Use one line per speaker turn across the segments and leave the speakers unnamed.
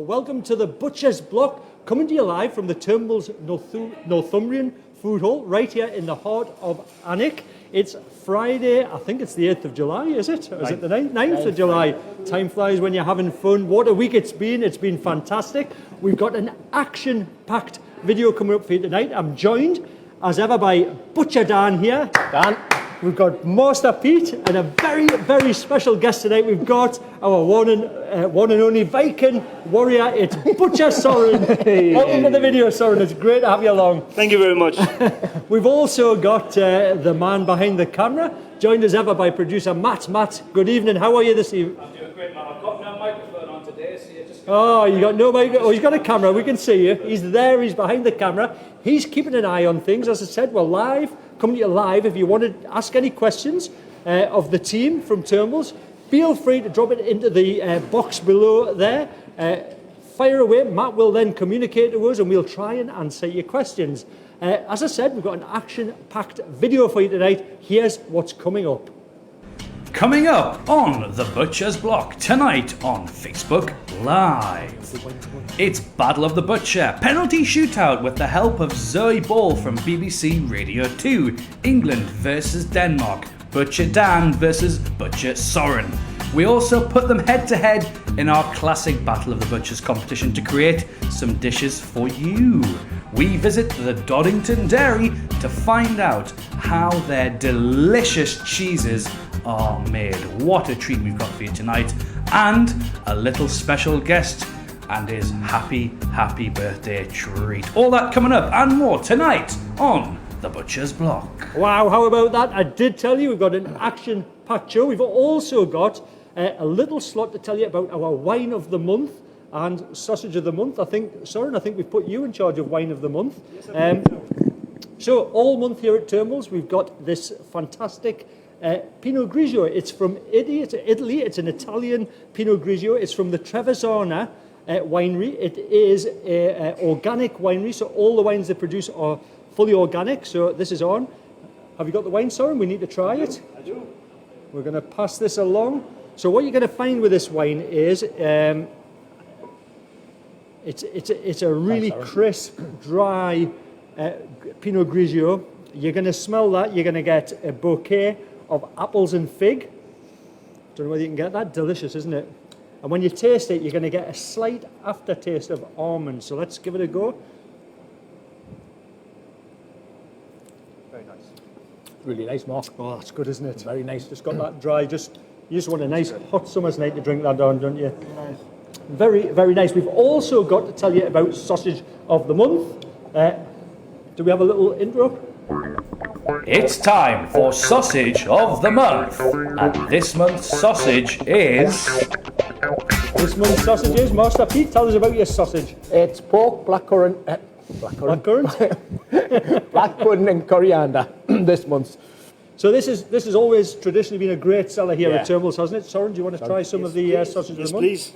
Welcome to the Butcher's Block, coming to you live from the Turnbull's Northumbrian food hall, right here in the heart of Alnwick. It's Friday, I think it's the 8th of July, is it? Or is it the 9th of July? Time flies when you're having fun. What a week it's been fantastic. We've got an action-packed video coming up for you tonight. I'm joined, as ever, by Butcher Dan here.
Dan.
We've got Master Pete and a very, very special guest tonight. We've got our one and only Viking warrior. It's Butcher Soren. Welcome to the video, Soren. It's great to have you along.
Thank you very much.
We've also got the man behind the camera, joined as ever by producer Matt. Matt, good evening. How are you this evening?
I'm doing great, man. I've got no microphone on today, so you're just...
Oh, you got no microphone. Oh, he's got a camera. We can see you. He's there. He's behind the camera. He's keeping an eye on things. As I said, we're live. Coming to you live. If you want to ask any questions of the team from Turnbull's, feel free to drop it into the box below there. Fire away. Matt will then communicate to us and we'll try and answer your questions. As I said, we've got an action-packed video for you tonight. Here's what's coming up.
Coming up on The Butcher's Block tonight on Facebook Live. It's Battle of the Butcher, penalty shootout with the help of Zoe Ball from BBC Radio 2, England versus Denmark, Butcher Dan versus Butcher Soren. We also put them head to head in our classic Battle of the Butchers competition to create some dishes for you. We visit the Doddington Dairy to find out how their delicious cheeses are made. What a treat we've got for you tonight. And a little special guest and his happy birthday treat. All that coming up and more tonight on The Butcher's Block.
Wow, how about that? I did tell you we've got an action-packed show. We've also got a little slot to tell you about our wine of the month and sausage of the month. I think, Soren, we've put you in charge of wine of the month. So all month here at Turnbull's, we've got this fantastic Pinot Grigio. It's from Italy. It's an Italian Pinot Grigio. It's from the Trevisana winery. It is an organic winery, so all the wines they produce are fully organic. So this is on. Have you got the wine, Soren? We need to try it.
I do.
We're going to pass this along. So what you're going to find with this wine is it's a really crisp, dry Pinot Grigio. You're going to smell that. You're going to get a bouquet of apples and fig. Don't know whether you can get that. Delicious, isn't it? And when you taste it, you're going to get a slight aftertaste of almonds. So let's give it a go.
Very nice. Really nice, Mark.
Oh, that's good, isn't it?
Very nice.
Just got that dry. You just want a nice hot summer's night to drink that on, don't you? Nice. Very, very nice. We've also got to tell you about sausage of the month. Do we have a little intro?
It's time for Sausage of the Month. And this month's sausage is...
This month's sausage is, Master Pete, tell us about your sausage.
It's pork, blackcurrant, black pudding and coriander this month.
So this is always traditionally been a great seller here at Turnbull's, hasn't it? Soren, do you want to try some of the sausage of the month?
Yes,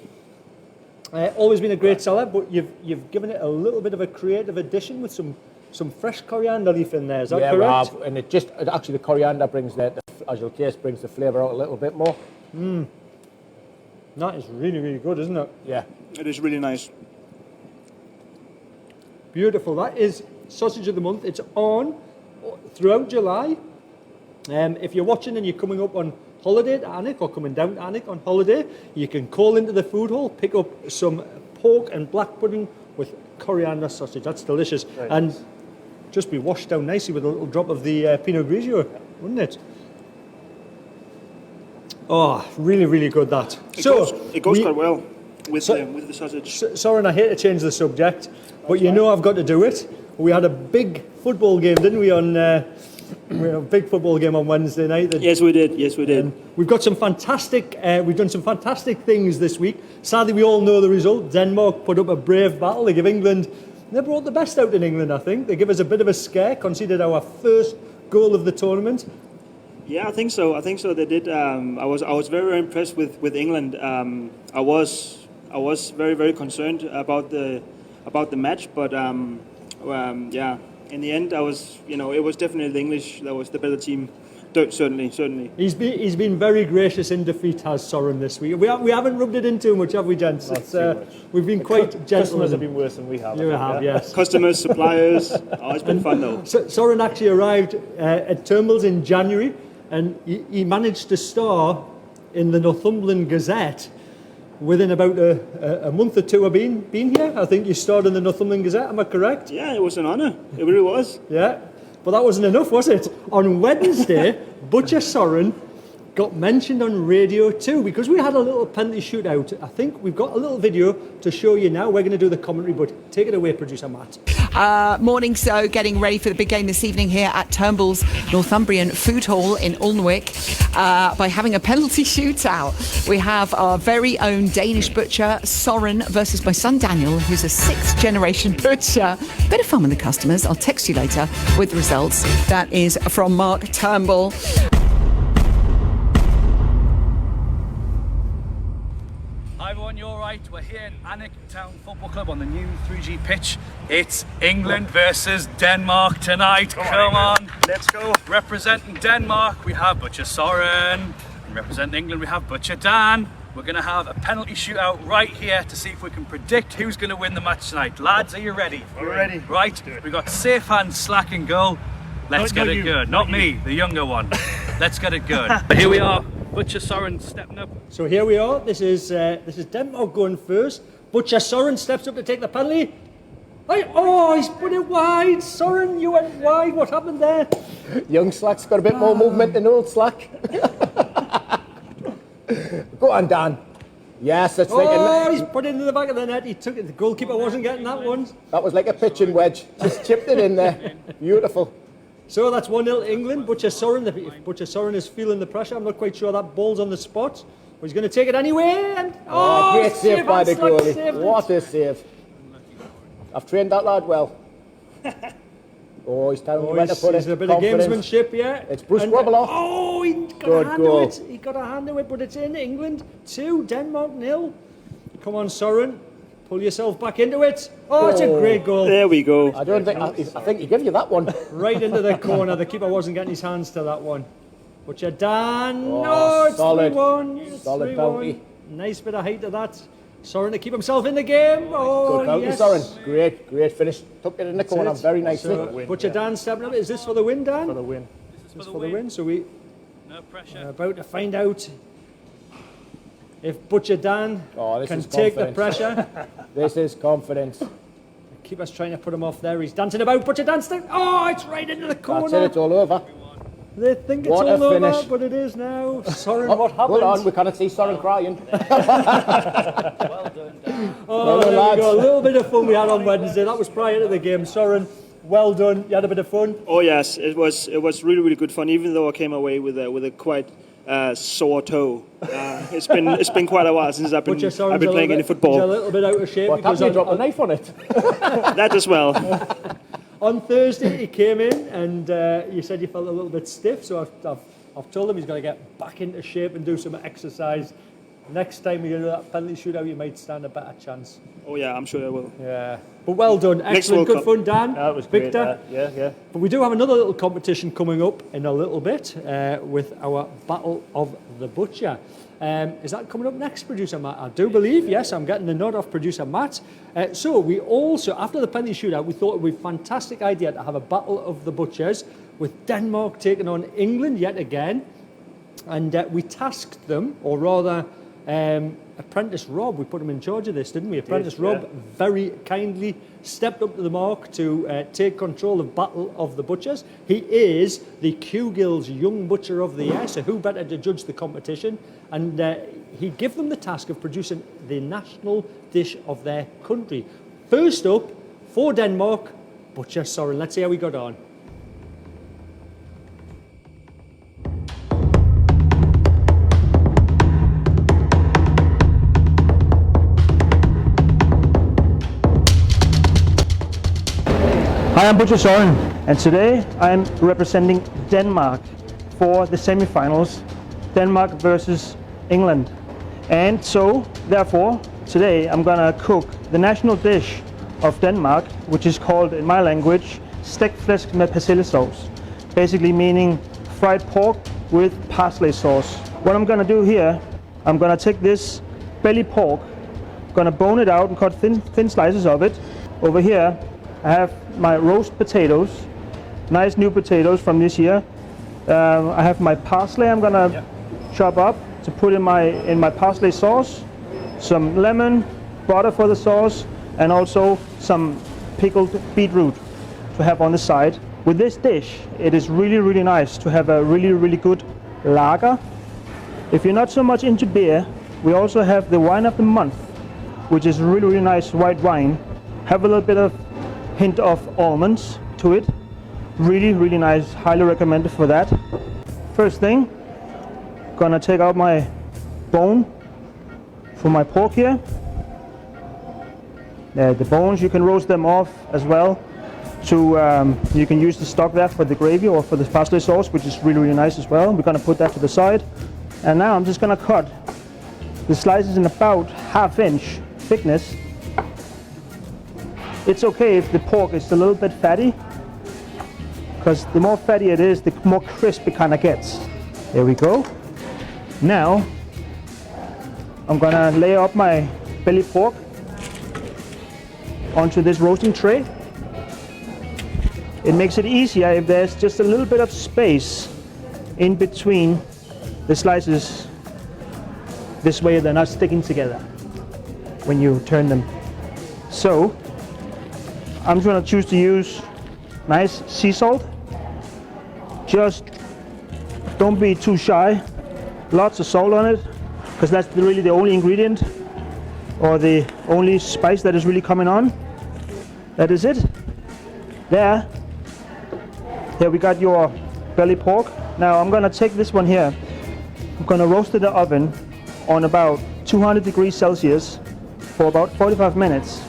please.
Always been a great seller, but you've given it a little bit of a creative addition with some fresh coriander leaf in there. Is that correct?
Yeah, and actually the coriander brings as you'll taste, brings the flavour out a little bit more.
That is really, really good, isn't it?
Yeah.
It is really nice.
Beautiful. That is sausage of the month. It's on throughout July. If you're watching and you're coming up on holiday to Alnwick or coming down to Alnwick on holiday, you can call into the food hall, pick up some pork and black pudding with coriander sausage. That's delicious.
Very
and
nice.
Just be washed down nicely with a little drop of the Pinot Grigio, wouldn't it? Oh, really, really good that.
It goes quite well with the sausage.
Soren, I hate to change the subject, but you know I've got to do it. We had a big football game, didn't we, we had a big football game on Wednesday night.
Yes, we did.
We've got some fantastic, we've done some fantastic things this week. Sadly, we all know the result. Denmark put up a brave battle. They give England, they brought the best out in England, I think. They give us a bit of a scare, conceded our first goal of the tournament.
Yeah, I think so. They did. I was very, very impressed with England. I was very, very concerned about the match, but yeah. In the end, it was definitely the English that was the better team. Certainly.
He's been very gracious in defeat, has Soren, this week. We haven't rubbed it in too much, have we, gents?
Not too much.
We've been quite gentle.
Customers have been worse than we have.
You have, yes.
Customers, suppliers. Oh, it's been fun though.
Soren actually arrived at Turnbull's in January, and he managed to star in the Northumbrian Gazette within about a month or two of being here. I think you starred in the Northumbrian Gazette, am I correct?
Yeah, it was an honour. It really was.
Yeah, but that wasn't enough, was it? On Wednesday, Butcher Soren got mentioned on radio too, because we had a little penalty shootout. I think we've got a little video to show you now. We're going to do the commentary, but take it away, producer Matt.
Morning, so getting ready for the big game this evening here at Turnbull's Northumbrian Food Hall in Alnwick by having a penalty shootout. We have our very own Danish butcher, Soren, versus my son Daniel, who's a 6th generation butcher. Bit of fun with the customers. I'll text you later with the results. That is from Mark Turnbull.
Hi everyone, you're right. We're here in Alnwick Town Football Club on the new 3G pitch. It's England versus Denmark tonight. Come on, let's go. Representing Denmark, we have Butcher Soren. And representing England, we have Butcher Dan. We're going to have a penalty shootout right here to see if we can predict who's going to win the match tonight. Lads, are you ready?
We're ready.
Right, we've got safe hands, slack and goal. Let's get it good. Not me, the younger one. Let's get it good. Here we are. Butcher Soren stepping up.
So here we are. This is Denmark going first. Butcher Soren steps up to take the penalty. He's put it wide. Soren, you went wide. What happened there?
Young Slack's got a bit more movement than old Slack. Go on, Dan. Yes, that's like
he's put it into the back of the net. He took it. The goalkeeper wasn't getting that one.
that was like a pitching wedge. Just chipped it in there. Beautiful.
So that's 1-0 England. Butcher Soren. If Butcher Soren is feeling the pressure, I'm not quite sure that ball's on the spot. But he's going to take it anyway. And
Great save by the goalie.
saved it.
What a save. I've trained that lad well. He's telling me where to put it.
He's a bit of gamesmanship, yeah.
It's Bruce Wobbleoff.
He got
Good
a hand
goal.
to it. He got a hand to it, but it's in. England 2, Denmark 0. Come on, Soren. Pull yourself back into it. It's a great goal.
There we go.
I think he gave you that one.
Right into the corner. The keeper wasn't getting his hands to that one. Butcher Dan. It's
solid.
3-1.
Solid
3-1.
penalty.
Nice bit of height to that. Soren to keep himself in the game.
Good penalty,
Yes.
Soren. Great finish. Took it in the corner
That's it.
very nicely.
So, Butcher Dan stepping up. Is this for the win, Dan?
For the win.
This is for the win. So we
No pressure.
are about to find out if Butcher Dan
This
can
is
take the
confidence.
pressure.
This is confidence.
Keeper's trying to put him off there. He's dancing about. Butcher Dan still. It's right into the corner.
That's it. It's all over.
They think it's
What a
all over,
finish.
but it is now. Soren, what happened?
Hold on, we cannot see Soren crying.
There
Well done,
we
lads.
go. A little bit of fun we had on Wednesday. That was prior to the game. Soren, well done. You had a bit of fun.
Oh yes, it was really good fun. Even though I came away with a quite sore toe. It's been quite a while since I've been playing any
He's a
football.
little bit out of shape.
What
because
happened? You dropped a knife on it.
That as well.
on Thursday he came in and you said you felt a little bit stiff. So I've told him he's got to get back into shape and do some exercise. Next time you do that penalty shootout, you might stand a better chance.
Oh yeah, I'm sure I will.
Yeah. But well done. Excellent.
World
Good fun, Dan.
That was great.
Victor.
Yeah.
But we do have another little competition coming up in a little bit with our Battle of the Butcher. Is that coming up next, Producer Matt? I do believe, yes, I'm getting the nod off Producer Matt. So we also, after the penalty shootout, we thought it would be a fantastic idea to have a Battle of the Butchers with Denmark taking on England yet again. And we tasked them, or rather, Apprentice Rob, we put him in charge of this, didn't we? Apprentice Rob very kindly stepped up to the mark to take control of Battle of the Butchers. He is the Q Guild's Young Butcher of the Year, so who better to judge the competition? And he gave them the task of producing the national dish of their country. First up, for Denmark, Butcher Soren. Let's see how we got on.
Hi, I'm Butcher Soren, and today I'm representing Denmark for the semi-finals, Denmark versus England. And so, therefore, today I'm gonna cook the national dish of Denmark, which is called, in my language, stegt flæsk med persillesauce, basically meaning fried pork with parsley sauce. What I'm gonna do here, I'm gonna take this belly pork, gonna bone it out and cut thin slices of it. Over here, I have my roast potatoes, nice new potatoes from this year. I have my parsley I'm gonna chop up to put in my parsley sauce, some lemon, butter for the sauce, and also some pickled beetroot to have on the side. With this dish, it is really nice to have a really good lager. If you're not so much into beer, we also have the wine of the month, which is really nice white wine. Have a little bit of hint of almonds to it. Really nice, highly recommended for that. First thing, gonna take out my bone for my pork here. The bones, you can roast them off as well. You can use the stock there for the gravy or for the parsley sauce, which is really nice as well. We're gonna put that to the side. And now I'm just gonna cut the slices in about 1/2 inch thickness. It's okay if the pork is a little bit fatty, because the more fatty it is, the more crisp it kind of gets. There we go. Now I'm gonna lay up my belly pork onto this roasting tray. It makes it easier if there's just a little bit of space in between the slices. This way they're not sticking together when you turn them. So I'm gonna choose to use nice sea salt. Just don't be too shy. Lots of salt on it, because that's really the only ingredient or the only spice that is really coming on. That is it. There we got your belly pork. Now I'm gonna take this one here. I'm gonna roast it in the oven on about 200 degrees Celsius for about 45 minutes.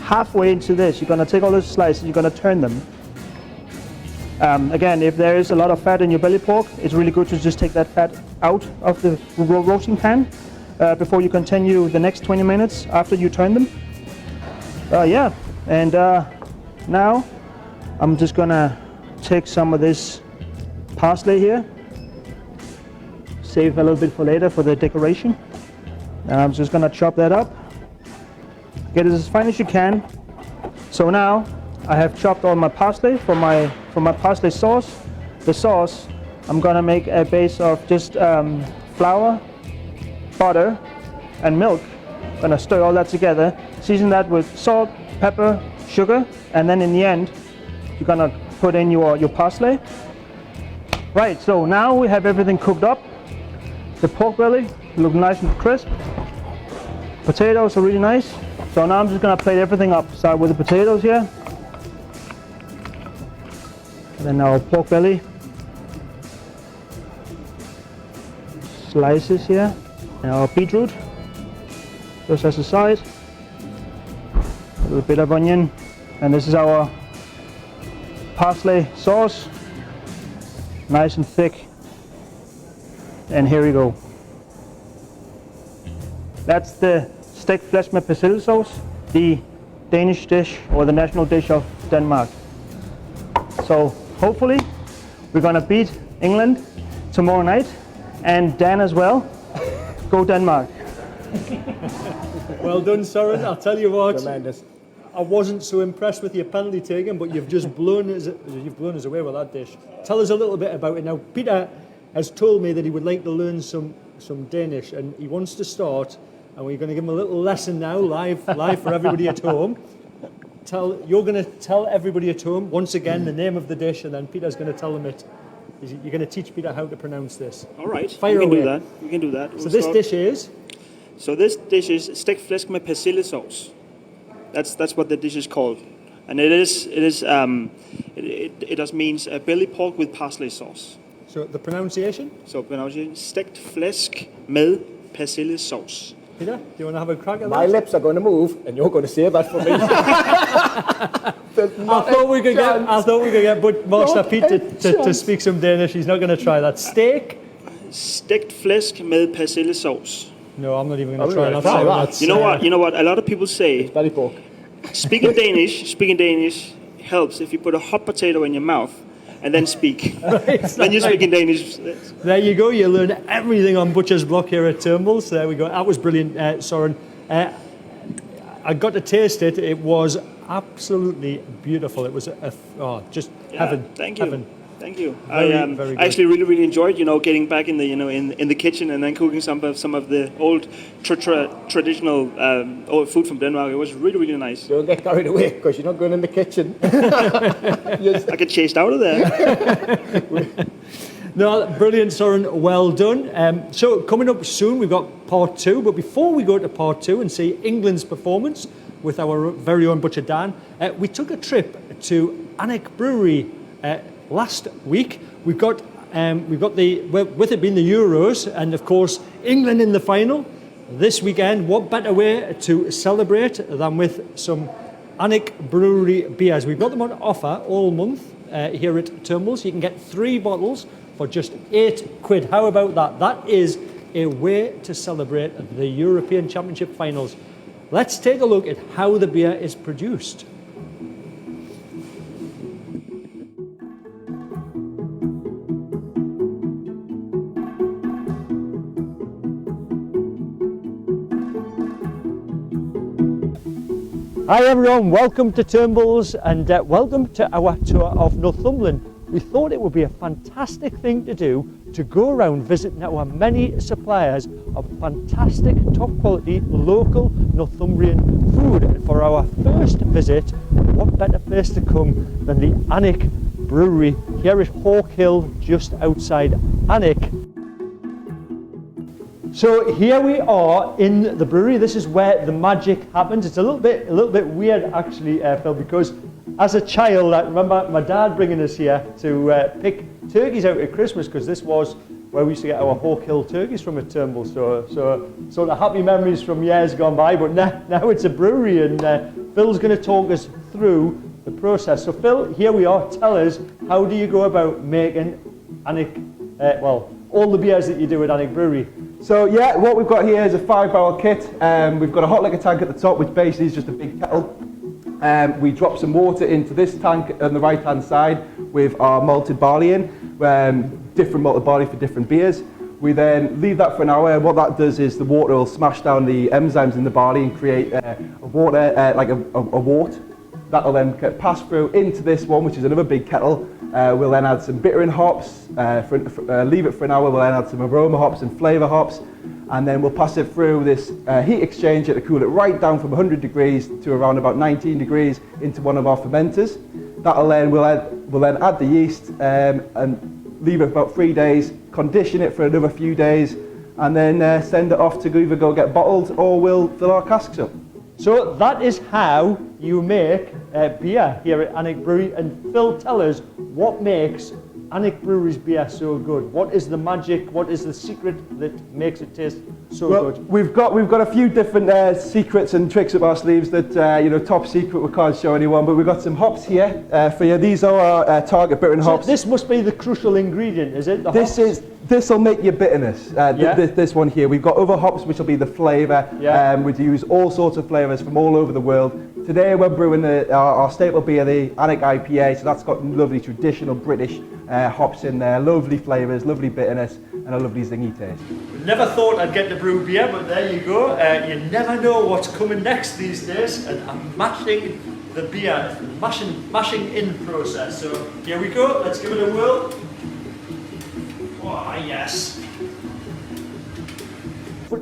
Halfway into this, you're gonna take all those slices, you're gonna turn them. Again, if there is a lot of fat in your belly pork, it's really good to just take that fat out of the roasting pan before you continue the next 20 minutes after you turn them. Now I'm just gonna take some of this parsley here, save a little bit for later for the decoration. And I'm just gonna chop that up, get it as fine as you can. So now I have chopped all my parsley for my parsley sauce. The sauce, I'm gonna make a base of just flour, butter, and milk. Gonna stir all that together, season that with salt, pepper, sugar, and then in the end, you're gonna put in your parsley. Right, so now we have everything cooked up. The pork belly look nice and crisp. Potatoes are really nice. So now I'm just gonna plate everything up. Start with the potatoes here. And then our pork belly. Slices here. And our beetroot. Just as a side. A little bit of onion. And this is our parsley sauce. Nice and thick. And here we go. That's the stegt flæsk med persillesauce, the Danish dish or the national dish of Denmark. So hopefully we're gonna beat England tomorrow night, and Dan as well. Go Denmark.
Well done, Søren. I'll tell you what.
Tremendous.
I wasn't so impressed with your penalty taking, but you've just blown us away with that dish. Tell us a little bit about it now. Peter has told me that he would like to learn some Danish, and he wants to start. And we're going to give him a little lesson now, live for everybody at home. You're going to tell everybody at home once again the name of the dish, and then Peter's going to tell them it. You're going to teach Peter how to pronounce this.
All right,
Fire
we can
away.
do that. We can do that.
So this dish is?
So this dish is stegt flæsk med persillesauce. That's what the dish is called, and it just means belly pork with parsley sauce.
So the pronunciation?
So pronunciation stegt flæsk med persillesauce.
Peter, do you want to have a crack at
My
that?
lips are going to move, and you're going to say that for me.
I thought we could get but Master Pete to speak some Danish. He's not going to try that. Steak?
Stegt flæsk med persillesauce.
No, I'm not even going to try that.
try that.
That's,
You know what? A lot of people say
Belly pork.
speaking Danish helps if you put a hot potato in your mouth and then speak. Then you speak in Danish.
There you go. You learn everything on Butcher's Block here at Turnbull's. There we go. That was brilliant, Soren. I got to taste it. It was absolutely beautiful. It was just heaven.
Thank you.
Heaven.
Thank you.
Very
I
good.
actually really enjoyed, getting back in the, in the kitchen and then cooking some of the old traditional old food from Denmark. It was really nice.
Don't get carried away because you're not going in the kitchen.
I get chased out of there.
No, brilliant, Soren. Well done. So coming up soon, we've got part 2. But before we go to part 2 and see England's performance with our very own Butcher Dan, we took a trip to Annick Brewery last week. We've got with it being the Euros and of course England in the final this weekend. What better way to celebrate than with some Annick Brewery beers? We've got them on offer all month here at Turnbull's. You can get 3 bottles for just £8. How about that? That is a way to celebrate the European Championship finals. Let's take a look at how the beer is produced. Hi everyone, welcome to Turnbull's and welcome to our tour of Northumbrian. We thought it would be a fantastic thing to do to go around visiting our many suppliers of fantastic top quality local Northumbrian food. And for our first visit, what better place to come than the Annick Brewery here at Hawk Hill just outside Annick. So here we are in the brewery. This is where the magic happens. It's a little bit weird actually, Phil, because as a child, I remember my dad bringing us here to pick turkeys out at Christmas, because this was where we used to get our Hawk Hill turkeys from at Turnbull. So sort of happy memories from years gone by, but now it's a brewery, and Phil's going to talk us through the process. So Phil, here we are. Tell us, how do you go about making Annick, all the beers that you do at Annick Brewery?
So yeah, what we've got here is a 5-barrel kit. We've got a hot liquor tank at the top, which basically is just a big kettle. We drop some water into this tank on the right hand side with our malted barley in, different malted barley for different beers. We then leave that for an hour, and what that does is the water will smash down the enzymes in the barley and create a water, like a wort. That will then get passed through into this one, which is another big kettle. We'll then add some bittering hops, leave it for an hour. We'll then add some aroma hops and flavour hops, and then we'll pass it through this heat exchanger to cool it right down from 100 degrees to around about 19 degrees into one of our fermenters. That'll then, we'll then add the yeast and leave it about 3 days, condition it for another few days, and then send it off to either go get bottled or we'll fill our casks up.
So that is how you make beer here at Annick Brewery. And Phil, tell us, what makes Annick Brewery's beer so good? What is the magic? What is the secret that makes it taste so good?
We've got a few different secrets and tricks up our sleeves that top secret, we can't show anyone. But we've got some hops here for you. These are our target bittering hops.
This must be the crucial ingredient, is it?
This will make your bitterness. This one here. We've got other hops which will be the flavour.
Yeah.
We use all sorts of flavours from all over the world. Today we're brewing our staple beer, the Annick IPA. So that's got lovely traditional British hops in there, lovely flavours, lovely bitterness, and a lovely zingy taste.
Never thought I'd get to brew beer, but there you go. You never know what's coming next these days, and I'm mashing the beer, mashing in process. So here we go. Let's give it a whirl. Oh yes.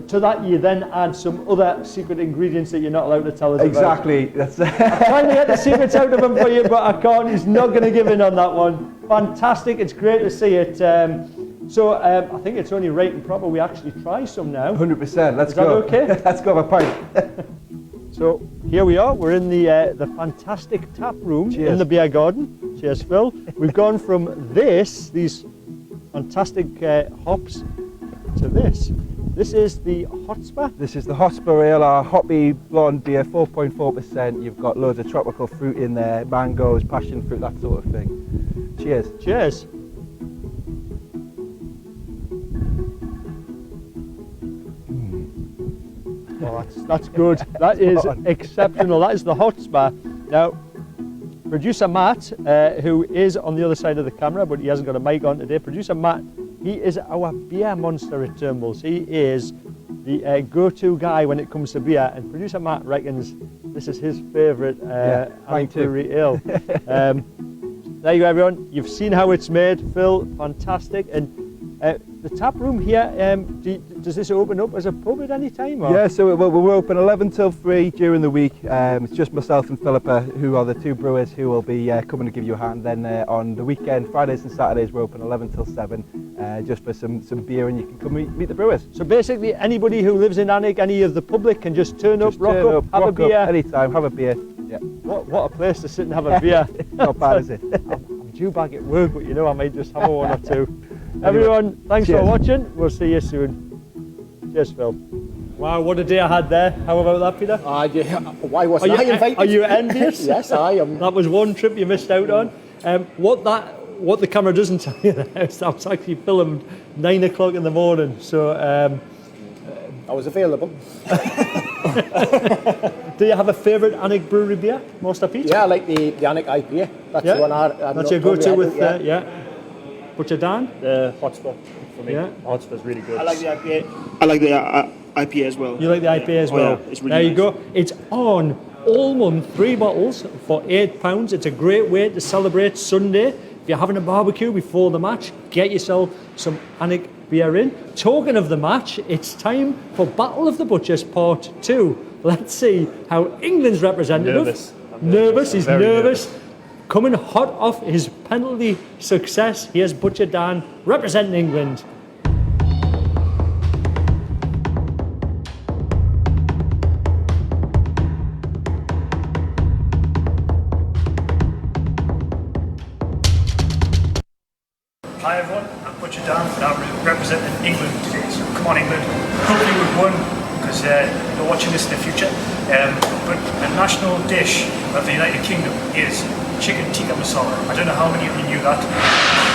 To that, you then add some other secret ingredients that you're not allowed to tell us
Exactly.
about. I'm trying to get the secrets out of him for you, but I can't. He's not going to give in on that one. Fantastic. It's great to see it. I think it's only right and proper we actually try some now.
100%. Let's
go.
Is that okay? Let's go have a pint.
So here we are. We're in the fantastic tap room in the beer garden. Cheers, Phil. We've gone from these fantastic hops to this. This is the Hotspur.
This is the Hotspur Ale, our hoppy blonde beer, 4.4%. You've got loads of tropical fruit in there, mangoes, passion fruit, that sort of thing. Cheers.
Cheers. Oh, that's good. That is exceptional. That is the Hotspur. Now, producer Matt, who is on the other side of the camera, but he hasn't got a mic on today. Producer Matt, he is our beer monster at Turnbull's. He is the go-to guy when it comes to beer, and producer Matt reckons this is his favourite brewery ale. There you go, everyone. You've seen how it's made. Phil, fantastic. And the tap room here, does this open up as a pub at any time? Or?
Yeah, so we're open 11 till 3 during the week. It's just myself and Philippa, who are the two brewers who will be coming to give you a hand. Then on the weekend, Fridays and Saturdays, we're open 11 till 7, just for some beer, and you can come meet the brewers.
So basically, anybody who lives in Alnwick, any of the public, can just turn up, rock up, have a beer.
Anytime, have a beer. Yeah.
What a place to sit and have a beer.
Not bad, is it?
I'm due back at work, but you know, I might just have one or two. Everyone, thanks for watching. We'll see you soon. Cheers, Phil. Wow, what a day I had there. How about that, Peter?
Yeah. Why wasn't I invited?
Are you envious?
Yes, I am.
That was one trip you missed out on. What the camera doesn't tell you is that was actually filmed 9 o'clock in the morning. So
I was available.
do you have a favourite Alnwick brewery beer, Master Pete?
Yeah, I like the Alnwick IPA. That's the one
that's your go-to with Butcher Dan?
The Hotspur for me.
Yeah.
Hotspur's really good.
I like the IPA. I like the IPA as well.
You like the IPA as well?
Yeah, it's really
there you
nice.
go. It's on all month, 3 bottles for £8. It's a great way to celebrate Sunday. If you're having a barbecue before the match, get yourself some Alnwick beer in. Talking of the match, it's time for Battle of the Butchers Part 2. Let's see how England's representative...
Nervous.
He's
Very
nervous. Coming hot off his penalty success, here's Butcher Dan representing England.
Hi everyone, I'm Butcher Dan and I'm representing England today. So come on England, hopefully we've won because you're watching this in the future. But the national dish of the United Kingdom is chicken tikka masala. I don't know how many of you knew that.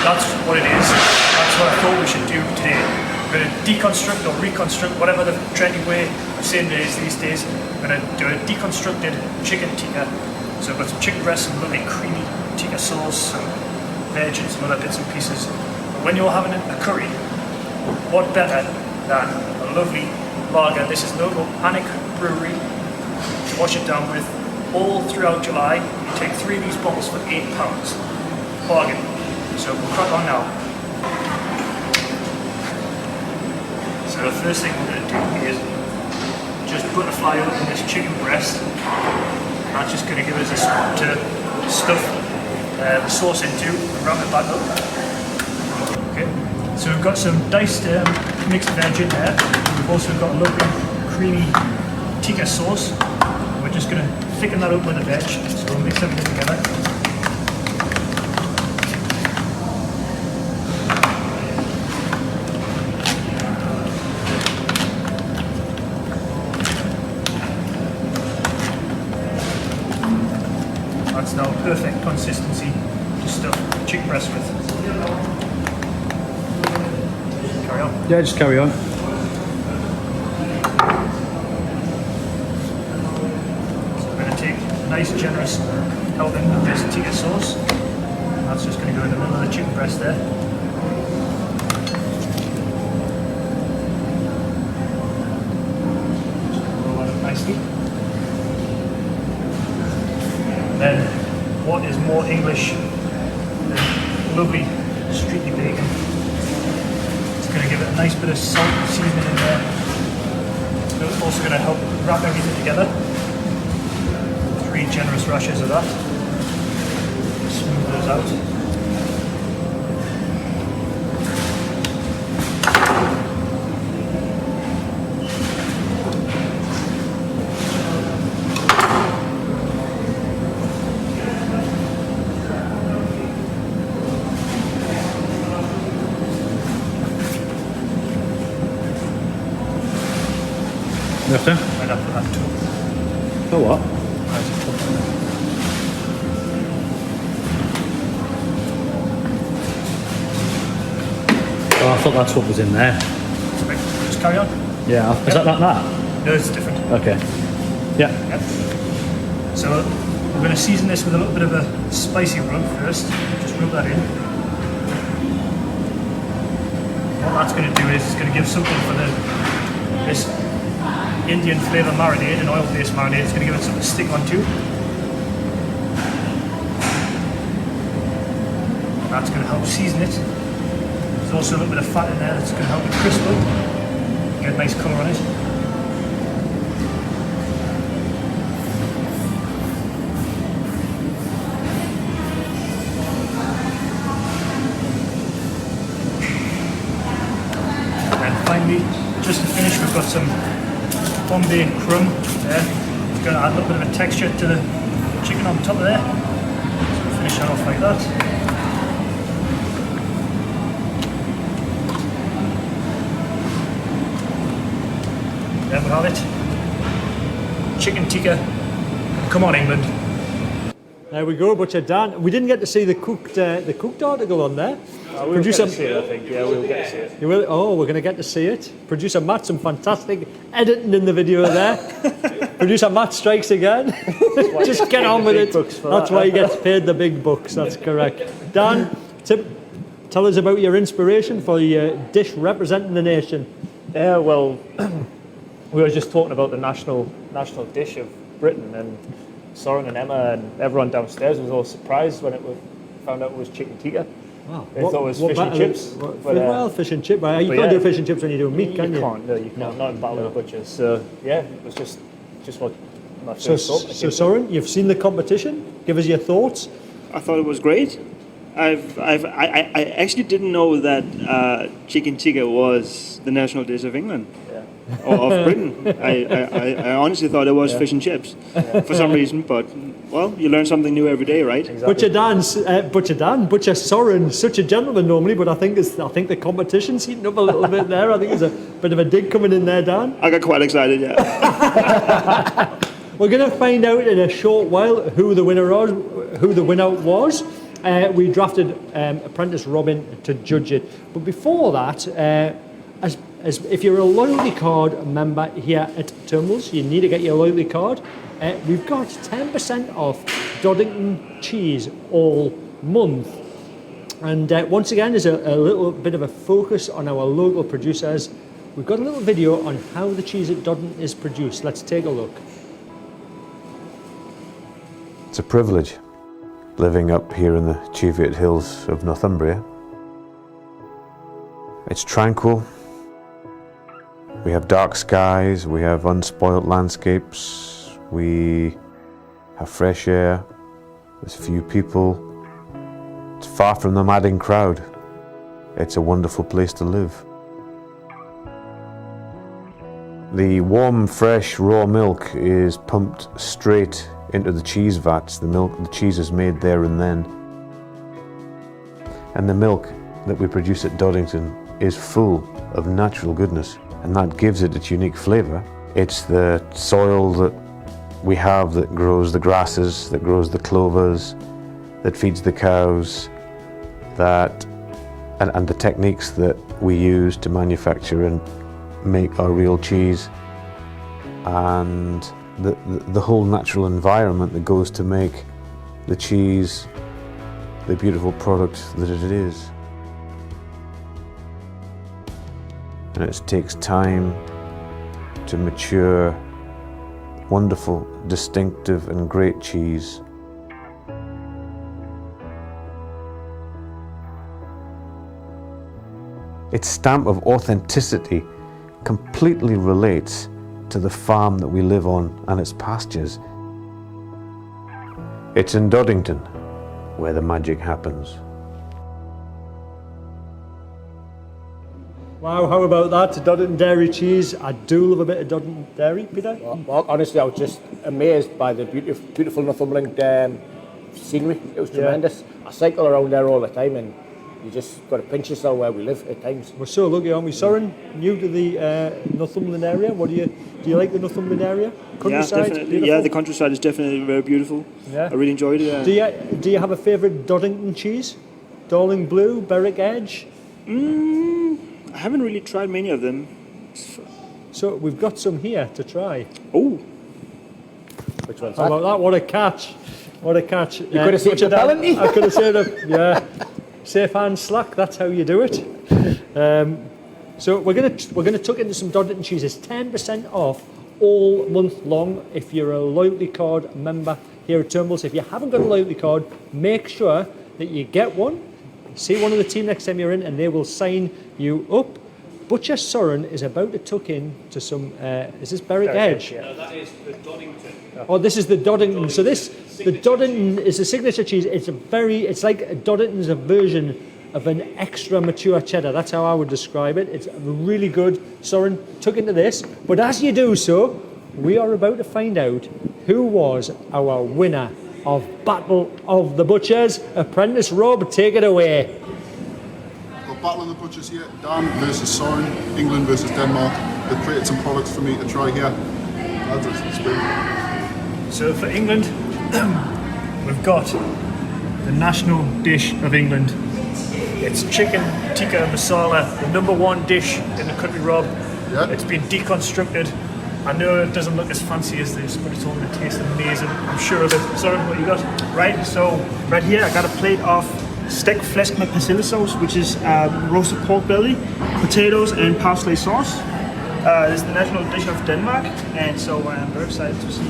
That's what it is. That's what I thought we should do today. We're going to deconstruct or reconstruct, whatever the trendy way of saying it is these days. We're going to do a deconstructed chicken tikka. So I've got some chicken breast, some lovely creamy tikka sauce, some veg and some other bits and pieces. But when you're having a curry, what better than a lovely lager? This is local Alnwick brewery to wash it down with. All throughout July, you take 3 of these bottles for £8. Bargain. So we'll crack on now. So the first thing we're going to do is just butterfly open this chicken breast. That's just going to give us a spot to stuff the sauce into and wrap it back up. Okay. So we've got some diced mixed veg in there. We've also got a lovely creamy tikka sauce. We're just going to thicken that up with the veg, so we'll mix everything together. That's now perfect consistency to stuff chicken breast with. Carry on.
Yeah, just carry on.
Nice generous helping of this tikka sauce. That's just going to go in the middle of the chicken breast there. Just roll that up nicely. And then what is more English than lovely streaky bacon? It's going to give it a nice bit of salt and seasoning in there. It's also going to help wrap everything together. 3 generous rashes of that. Smooth those out.
After?
Right after that too.
For what?
Oh, I thought that's what was in there.
Right, just carry on.
Yeah, is that not that?
No, it's different.
Okay. Yeah.
Yep. So We're going to season this with a little bit of a spicy rub first. Just rub that in. What that's going to do is it's going to give something for this Indian flavour marinade, an oil-based marinade. It's going to give it something to stick onto. That's going to help season it. There's also a little bit of fat in there that's going to help it crisp up. Get a nice colour on it. And finally, just to finish, we've got some Bombay crumb there. It's going to add a little bit of a texture to the chicken on top of there. So we'll finish that off like that. There we have it. Chicken tikka. Come on, England.
There we go, Butcher Dan. We didn't get to see the cooked article on there.
We'll get to see it, I think. Yeah, we'll get to see it.
You will? Oh, we're going to get to see it. Producer Matt, some fantastic editing in the video there. Producer Matt strikes again. Just get on with it. That's why he gets paid the big bucks. That's correct. Dan, tell us about your inspiration for your dish representing the nation.
Yeah, well, we were just talking about the national dish of Britain, and Soren and Emma and everyone downstairs was all surprised when found out it was chicken tikka.
Wow.
They thought it was fish and chips.
Well, fish and chip. You can't do fish and chips when you do meat, can you?
You can't. No, you can't. Not in Battle of the Butchers. So yeah, it was just what my first thought.
So Soren, you've seen the competition. Give us your thoughts.
I thought it was great. I actually didn't know that chicken tikka was the national dish of England. Or of Britain. I honestly thought it was fish and chips for some reason, but well, you learn something new every day, right?
Exactly. Butcher Soren, such a gentleman normally, but I think the competition's heating up a little bit there. I think there's a bit of a dig coming in there, Dan.
I got quite excited, yeah.
We're going to find out in a short while who the winner was. We drafted apprentice Robin to judge it, but before that, as if you're a loyalty card member here at Turnbull's, you need to get your loyalty card. We've got 10% off Doddington cheese all month. And once again, there's a little bit of a focus on our local producers. We've got a little video on how the cheese at Doddington is produced. Let's take a look.
It's a privilege living up here in the Cheviot Hills of Northumbria. It's tranquil. We have dark skies, we have unspoilt landscapes, we have fresh air, there's few people. It's far from the madding crowd. It's a wonderful place to live. The warm, fresh, raw milk is pumped straight into the cheese vats. The cheese is made there and then. And the milk that we produce at Doddington is full of natural goodness. And that gives it its unique flavour. It's the soil that we have that grows the grasses, that grows the clovers, that feeds the cows, and the techniques that we use to manufacture and make our real cheese, and the whole natural environment that goes to make the cheese the beautiful product that it is. And it takes time to mature wonderful, distinctive and great cheese. Its stamp of authenticity completely relates to the farm that we live on and its pastures. It's in Doddington where the magic happens.
Wow, how about that? Doddington dairy cheese. I do love a bit of Doddington dairy, Peter.
Well, honestly, I was just amazed by the beautiful Northumbrian scenery. It was tremendous. I cycle around there all the time, and you just got to pinch yourself where we live at times.
We're so lucky, aren't we? Soren, new to the Northumbrian area. What do you like the Northumbrian area? Countryside?
Yeah, definitely.
Beautiful?
Yeah, the countryside is definitely very beautiful.
Yeah.
I really enjoyed it.
Do you have a favourite Doddington cheese? Darling Blue, Berwick Edge?
I haven't really tried many of them.
So we've got some here to try.
Oh.
Which one's
How
that?
about that? What a catch. What a catch. You
could have saved the penalty.
I could have saved it. Yeah. Safe hand slack, that's how you do it. So we're gonna tuck into some Dodderton cheese. It's 10% off all month long if you're a loyalty card member here at Turnbull. So if you haven't got a loyalty card, make sure that you get one. See one of the team next time you're in and they will sign you up. Butcher Soren is about to tuck in to some, is this Berwick Edge?
Yeah.
No, that is the Doddington.
Oh, this is the Doddington. So the Doddington is a signature cheese. It's like Doddington's a version of an extra mature cheddar. That's how I would describe it. It's really good. Soren, tuck into this. But as you do so, we are about to find out who was our winner of Battle of the Butchers. Apprentice Rob, take it away.
Got Battle of the Butchers here. Dan versus Soren, England versus Denmark. They've created some products for me to try here. That's it.
So for England, we've got the national dish of England. It's chicken tikka masala, the #1 dish in the country, Rob.
Yeah.
It's been deconstructed. I know it doesn't look as fancy as this, but it's all going to taste amazing. I'm sure of it. Sorry, what you got? Right, so right here I got a plate of steak flesk med persille sauce, which is roasted pork belly, potatoes, and parsley sauce. This is the national dish of Denmark, and so I'm very excited to see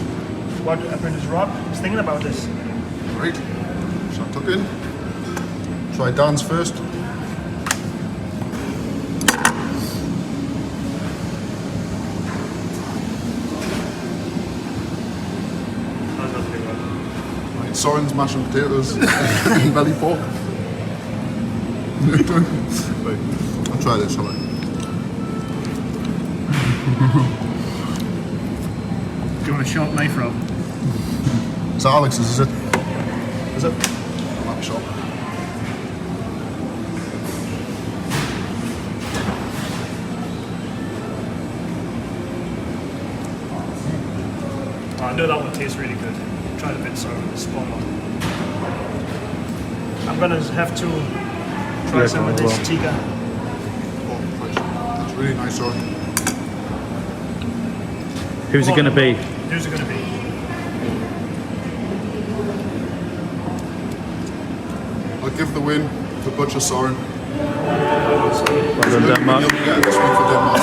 what Apprentice Rob is thinking about this.
Right. Shall I tuck in? Try Dan's first. Right, Soren's mashed potatoes and belly pork. Right, I'll try this, shall I?
Do you want a sharp knife, Rob?
Is that Alex's, is it? Is it? Lap shop.
I know that one tastes really good. Tried a bit, so it's spot on. I'm gonna have to try some of this tikka.
Oh, that's really nice, Soren.
Who's it going to be?
Who's it gonna be?
I'll give the win to Butcher Soren.
Well done, Denmark.
You'll be getting this one for Denmark.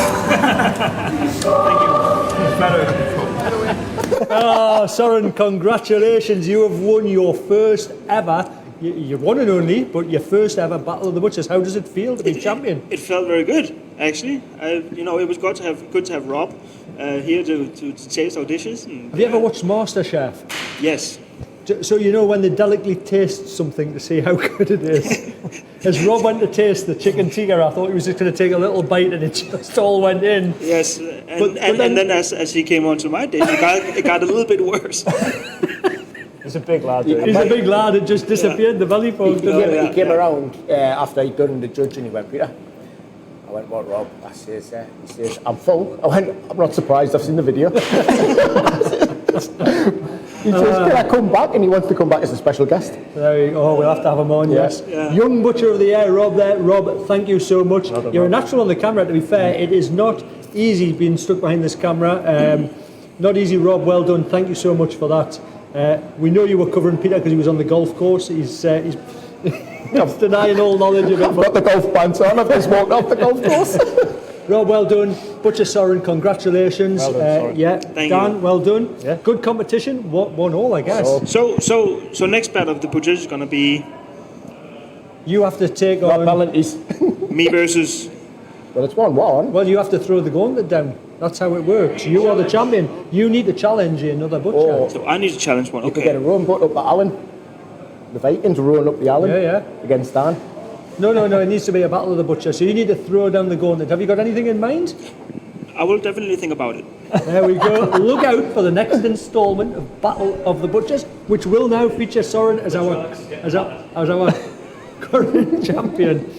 Oh, Soren, congratulations. You have won your first ever, your one and only, but your first ever Battle of the Butchers. How does it feel to be champion?
It felt very good, actually. It was good to have Rob here to taste our dishes. And,
Have you ever watched MasterChef?
Yes.
So you know when they delicately taste something to see how good it is. As Rob went to taste the chicken tikka, I thought he was just going to take a little bite and it just all went in.
Yes, and then as he came onto my dish, it got a little bit worse.
He's a big lad.
He's a big lad, it just disappeared, the belly pork.
He came around after he'd done the judge and he went, Peter. I went, what, Rob? I says, he says, I'm full. I went, I'm not surprised, I've seen the video. He says, can I come back? And he wants to come back as a special guest.
There you go, we'll have to have him on, yes.
Yeah.
Young Butcher of the Year, Rob there. Rob, thank you so much. You're a natural on the camera, to be fair. It is not easy being stuck behind this camera. Not easy, Rob, well done. Thank you so much for that. We know you were covering Peter because he was on the golf course. He's denying all knowledge of it.
I've got the golf pants on, I've just walked off the golf course.
Rob, well done. Butcher Soren, congratulations.
Well done, Soren.
Yeah,
Thank
Dan,
you.
well done.
Yeah.
Good competition. 1-1, I guess.
So next battle of the Butchers is gonna be
You have to take
Rob
on.
Ballanty's.
me versus.
Well, it's 1-1.
Well, you have to throw the gauntlet down. That's how it works. You are the champion. You need to challenge another butcher.
Oh.
So I need to challenge one.
You could get a run put up the Allen. The Vikings rolling up the Allen
Yeah.
against Dan.
No, it needs to be a battle of the butcher. So you need to throw down the gauntlet. Have you got anything in mind?
I will definitely think about it.
There we go. Look out for the next instalment of Battle of the Butchers, which will now feature Soren as our current champion.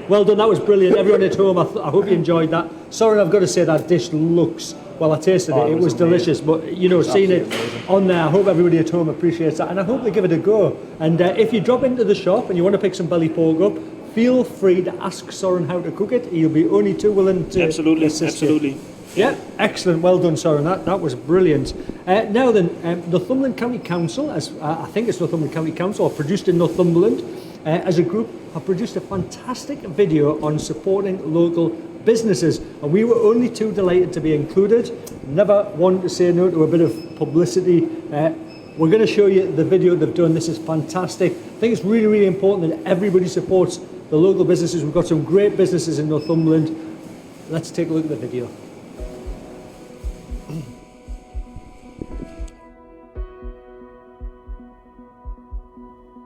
Well done, that was brilliant. Everyone at home, I hope you enjoyed that. Soren, I've got to say that dish looks, well, I tasted it, it was delicious, but seeing it on there, I hope everybody at home appreciates that, and I hope they give it a go. And if you drop into the shop and you want to pick some belly pork up, feel free to ask Soren how to cook it. He'll be only too willing to assist you. Yeah, excellent. Well done, Soren. That was brilliant. Now then, Northumberland County Council, as I think it's Northumberland County Council, or produced in Northumberland, as a group, have produced a fantastic video on supporting local businesses, and we were only too delighted to be included. Never wanted to say no to a bit of publicity. We're going to show you the video they've done. This is fantastic. I think it's really, really important that everybody supports the local businesses. We've got some great businesses in Northumberland. Let's take a look at the video.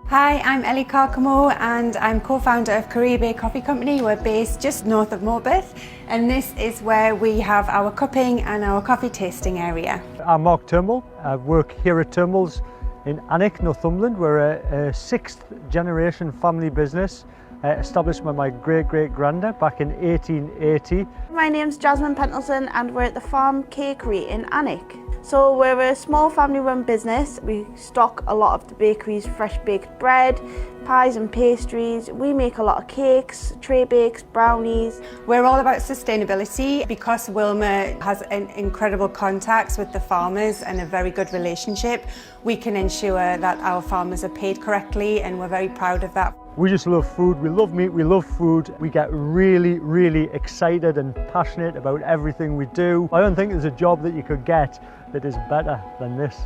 Hi, I'm Ellie Carcamo and I'm co-founder of Caribe Coffee Company. We're based just north of Morpeth, and this is where we have our cupping and our coffee tasting area.
I'm Mark Turnbull. I work here at Turnbull's in Alnwick, Northumberland. We're a sixth generation family business established by my great-great-granddad back in 1880.
My name's Jasmine Pentleton and we're at the Farm Cakery in Alnwick. So we're a small family-run business. We stock a lot of the bakery's fresh baked bread, pies and pastries. We make a lot of cakes, tray bakes, brownies.
We're all about sustainability because Wilma has incredible contacts with the farmers and a very good relationship. We can ensure that our farmers are paid correctly, and we're very proud of that.
We just love food, we love meat, we love food. We get really, really excited and passionate about everything we do. I don't think there's a job that you could get that is better than this.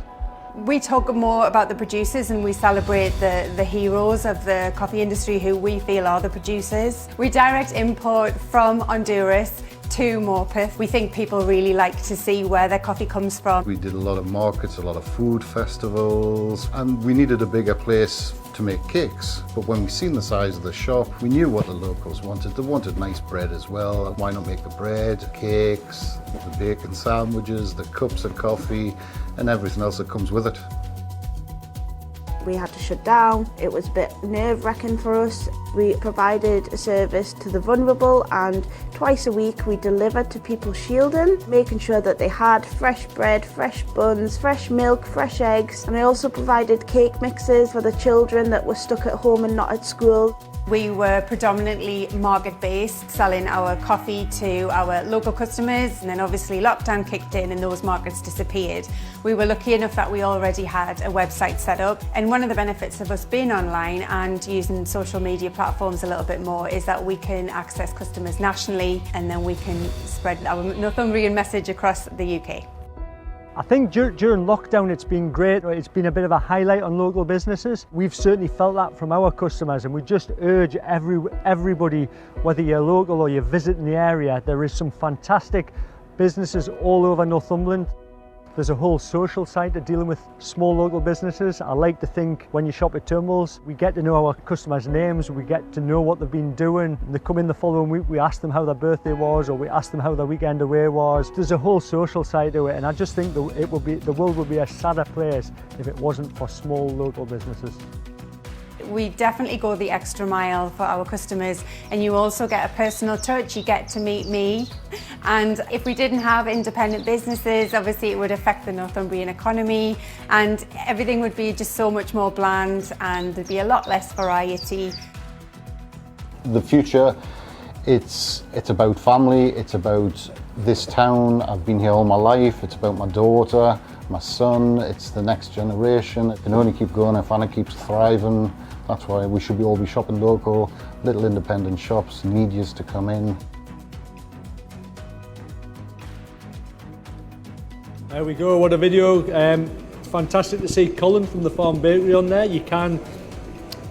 We talk more about the producers and we celebrate the heroes of the coffee industry who we feel are the producers. We direct import from Honduras to Morpeth. We think people really like to see where their coffee comes from.
We did a lot of markets, a lot of food festivals, and we needed a bigger place to make cakes. But when we seen the size of the shop, we knew what the locals wanted. They wanted nice bread as well. Why not make the bread, cakes, the bacon sandwiches, the cups of coffee, and everything else that comes with it.
We had to shut down. It was a bit nerve-wracking for us. We provided a service to the vulnerable, and twice a week we delivered to people shielding, making sure that they had fresh bread, fresh buns, fresh milk, fresh eggs. And I also provided cake mixes for the children that were stuck at home and not at school.
We were predominantly market-based, selling our coffee to our local customers, and then obviously lockdown kicked in and those markets disappeared. We were lucky enough that we already had a website set up, and one of the benefits of us being online and using social media platforms a little bit more is that we can access customers nationally, and then we can spread our Northumbrian message across the UK.
I think during lockdown it's been great. It's been a bit of a highlight on local businesses. We've certainly felt that from our customers, and we just urge everybody, whether you're local or you're visiting the area, there is some fantastic businesses all over Northumberland. There's a whole social side to dealing with small local businesses. I like to think when you shop at Turnbull's, we get to know our customers' names, we get to know what they've been doing. They come in the following week, we ask them how their birthday was, or we ask them how their weekend away was. There's a whole social side to it, and I just think the world would be a sadder place if it wasn't for small local businesses.
We definitely go the extra mile for our customers, and you also get a personal touch. You get to meet me, and if we didn't have independent businesses, obviously it would affect the Northumbrian economy, and everything would be just so much more bland, and there'd be a lot less variety.
The future, it's about family, it's about this town. I've been here all my life. It's about my daughter, my son, it's the next generation. It can only keep going if Anna keeps thriving. That's why we should all be shopping local. Little independent shops need you to come in.
There we go, what a video. It's fantastic to see Colin from the Farm Bakery on there. You can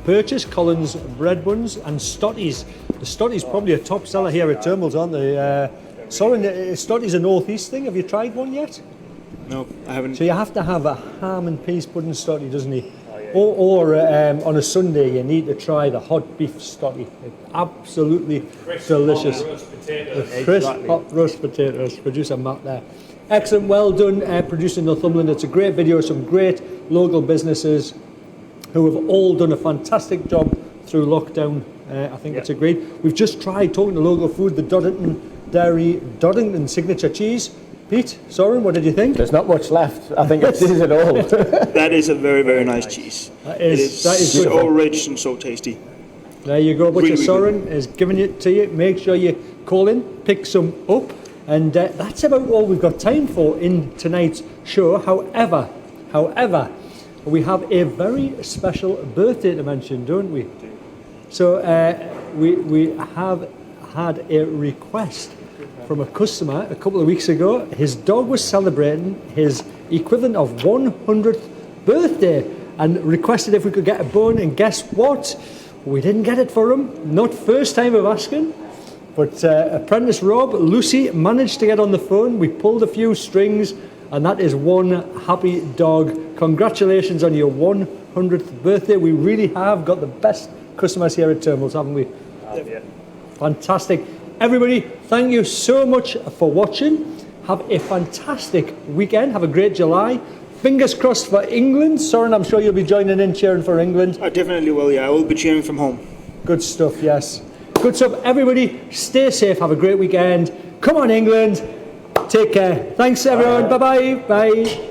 purchase Colin's bread buns and stotties. The stotties probably a top seller here at Turnbull's, aren't they? Soren, stotties a northeast thing. Have you tried one yet?
No, I haven't.
So you have to have a ham and peas pudding stotty, doesn't he? Or on a Sunday you need to try the hot beef stotty. It's absolutely delicious. Crisp hot roast potatoes. Producer Matt there. Excellent, well done, producer Northumberland. It's a great video, some great local businesses who have all done a fantastic job through lockdown. I think it's agreed. We've just tried talking to local food, the Doddington signature cheese. Pete, Soren, what did you think?
There's not much left. I think this is it all.
That is a very, very nice cheese.
That is
so
good.
rich and so tasty.
There you go, Butcher
Really
Soren is giving it to you. Make sure you call in, pick some up. And that's about all we've got time for in tonight's show. However, we have a very special birthday to mention, don't we? So we have had a request from a customer a couple of weeks ago. His dog was celebrating his equivalent of 100th birthday and requested if we could get a bone, and guess what? We didn't get it for him. Not first time of asking, but apprentice Rob, Lucy managed to get on the phone. We pulled a few strings, and that is one happy dog. Congratulations on your 100th birthday. We really have got the best customers here at Turnbull's, haven't we?
Yeah.
Fantastic. Everybody, thank you so much for watching. Have a fantastic weekend. Have a great July. Fingers crossed for England. Soren, I'm sure you'll be joining in cheering for England.
I definitely will, yeah. I will be cheering from home.
Good stuff, yes. Good stuff. Everybody, stay safe. Have a great weekend. Come on, England. Take care. Thanks, everyone. Bye-bye. Bye.